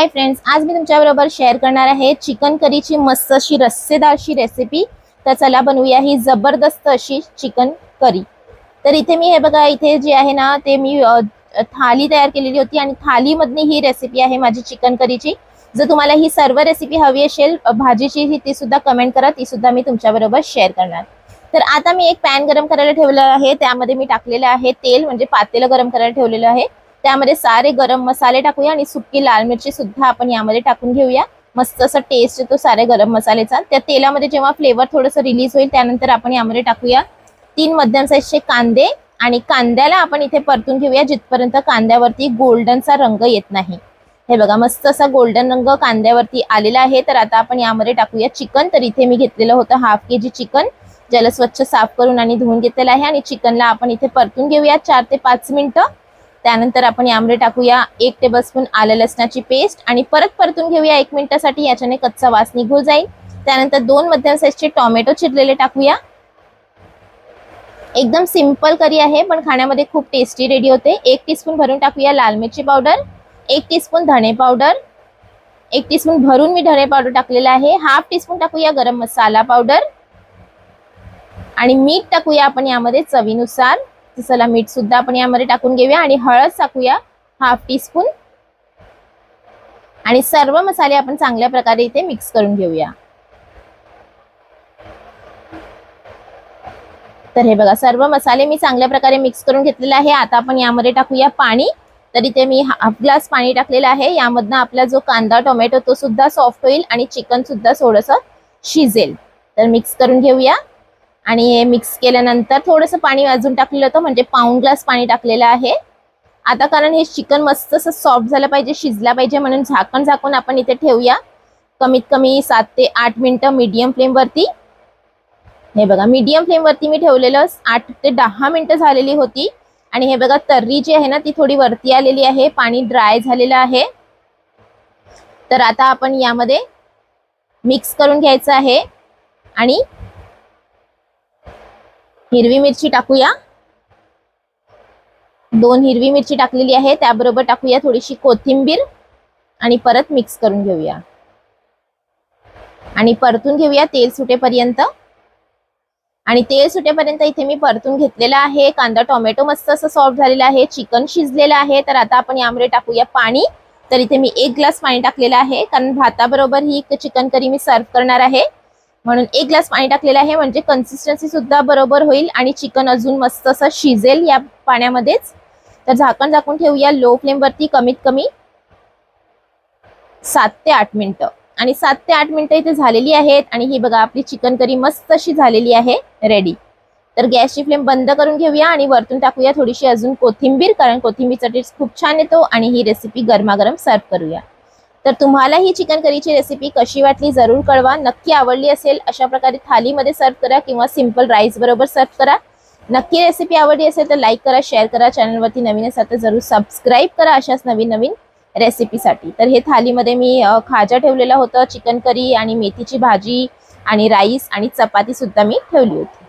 Hi friends, आज मी तुमच्याबरोबर share करणार आहे चिकन करीची मस्त अशी रस्सेदारशी रेसिपी। तर चला बनवूया ही जबरदस्त अशी चिकन करी। तर इथे मी हे बघा, इथे जे आहे ना ते मी थाली तयार केलेली होती आणि थालीमधली ही रेसिपी आहे माझी चिकन करीची। जर तुम्हाला ही सर्व रेसिपी हवी असेल भाजीची ती सुद्धा कमेंट करा, ती सुद्धा मी तुमच्याबरोबर शेअर करणार। तर आता मी एक पॅन गरम करायला ठेवलेला आहे, त्यामध्ये मी टाकलेलं आहे तेल, म्हणजे पातेलं गरम करायला ठेवलेलं आहे। त्यामध्ये सारे गरम मसाले टाकूया आणि सुकी लाल मिरची सुद्धा आपण यामध्ये टाकून घेऊया। मस्त असं टेस्ट येतो सारे गरम मसाल्याचा। त्या तेलामध्ये जेव्हा फ्लेवर थोडंसं रिलीज होईल त्यानंतर आपण यामध्ये टाकूया 3 मध्यम साईजचे कांदे आणि कांद्याला आपण इथे परतून घेऊया जिथपर्यंत कांद्यावरती गोल्डनचा रंग येत नाही। हे बघा, मस्त असा गोल्डन रंग कांद्यावरती आलेला आहे। तर आता आपण यामध्ये टाकूया चिकन। तर इथे मी घेतलेलं होतं हाफ केजी चिकन, ज्याला स्वच्छ साफ करून आणि धुवून घेतलेलं आहे आणि चिकनला आपण इथे परतून घेऊया 4 ते 5 मिनिटं। त्यानंतर आपण यामध्ये टाकूया 1 टेबलस्पून आलं लसणाची पेस्ट आणि परत परतून घेऊया 1 मिनिटासाठी, याच्याने कच्चा वास निघून जाईल। त्यानंतर 2 मध्यम साईजचे टोमॅटो चिरलेले टाकूया। एकदम सिंपल करी आहे पण खाण्यामध्ये खूप टेस्टी रेडी होते। 1 टीस्पून भरून टाकूया लाल मिरची पावडर, 1 टीस्पून धणे पावडर, 1 टीस्पून भरून मी धणे पावडर टाकलेला आहे। हाफ टीस्पून टाकूया गरम मसाला पावडर आणि मीठ टाकूया आपण यामध्ये चवीनुसार। चला मीठ सुद्धा आपण यामध्ये टाकून घेऊया आणि हळद टाकूया हाफ टीस्पून आणि सर्व मसाले आपण चांगल्या प्रकारे इथे मिक्स करून घेऊया। तर हे बघा, सर्व मसाले मी चांगल्या प्रकारे मिक्स करून घेतलेले आहे। आता आपण यामध्ये टाकूया पाणी। तर इथे मी हाफ ग्लास पाणी टाकलेलं आहे। यामधनं आपला जो कांदा टोमॅटो तो सुद्धा सॉफ्ट होईल आणि चिकन सुद्धा थोडंसं शिजेल। तर मिक्स करून घेऊया आणि हे मिक्स केल्यानंतर थोडंसं पाणी अजून टाकलेलं होतं, म्हणजे पाऊण ग्लास पाणी टाकलेलं आहे। आता कारण हे चिकन मस्त असं सॉफ्ट झालं पाहिजे, शिजला पाहिजे, म्हणून झाकण झाकून आपण इथे ठेवूया कमीत कमी 7 ते 8 मिनिटं मीडियम फ्लेमवरती। हे बघा, मीडियम फ्लेमवरती मी ठेवलेलं 8 ते 10 मिनिटं झालेली होती आणि हे बघा तर्री जी आहे ना ती थोडी वरती आलेली आहे, पाणी ड्राय झालेलं आहे। तर आता आपण यामध्ये मिक्स करून घ्यायचं आहे आणि हिरवी मिरची टाकूया। 2 हिरवी मिरची टाकलेली आहे, त्याबरोबर टाकूया थोडीशी कोथिंबीर आणि परत मिक्स करून घेऊया आणि परतून घेऊया तेल सुटेपर्यंत। आणि तेल सुटेपर्यंत इथे मी परतून घेतलेला आहे। कांदा टोमॅटो मस्त असं सॉफ्ट झालेला आहे, चिकन शिजलेलं आहे। तर आता आपण यामध्ये टाकूया पाणी। तर इथे मी 1 ग्लास पाणी टाकलेलं आहे, कारण भाताबरोबर ही चिकन करी मी सर्व करणार आहे, म्हणून 1 ग्लास पाणी टाकलेलं आहे, म्हणजे कन्सिस्टन्सी सुद्धा बरोबर होईल आणि चिकन अजून मस्त असं शिजेल या पाण्यामध्येच। तर झाकण झाकून ठेवूया लो फ्लेमवरती कमीत कमी 7 ते 8 मिनिटं। आणि 7 ते 8 मिनिटं इथे झालेली आहेत आणि ही बघा आपली चिकन करी मस्त अशी झालेली आहे रेडी। तर गॅसची फ्लेम बंद करून घेऊया आणि वरतून टाकूया थोडीशी अजून कोथिंबीर, कारण कोथिंबीरचा टेस्ट खूप छान येतो आणि ही रेसिपी गरमागरम सर्व करूया। तर तुम्हाला ही चिकन करीची रेसिपी कशी वाटली जरूर कळवा। नक्की आवडली असेल अशा प्रकारे थालीमध्ये सर्व करा किंवा सिंपल राईस बरोबर सर्व करा। नक्की रेसिपी आवडली असेल तर लाईक करा, शेअर करा, चॅनलवरती नवीन असाल तर जरूर सबस्क्राईब करा अशाच नवीन नवीन रेसिपीसाठी। तर हे थालीमध्ये मी खाजा ठेवलेला होतं, चिकन करी आणि मेथीची भाजी आणि राईस आणि चपाती सुद्धा मी ठेवली होती।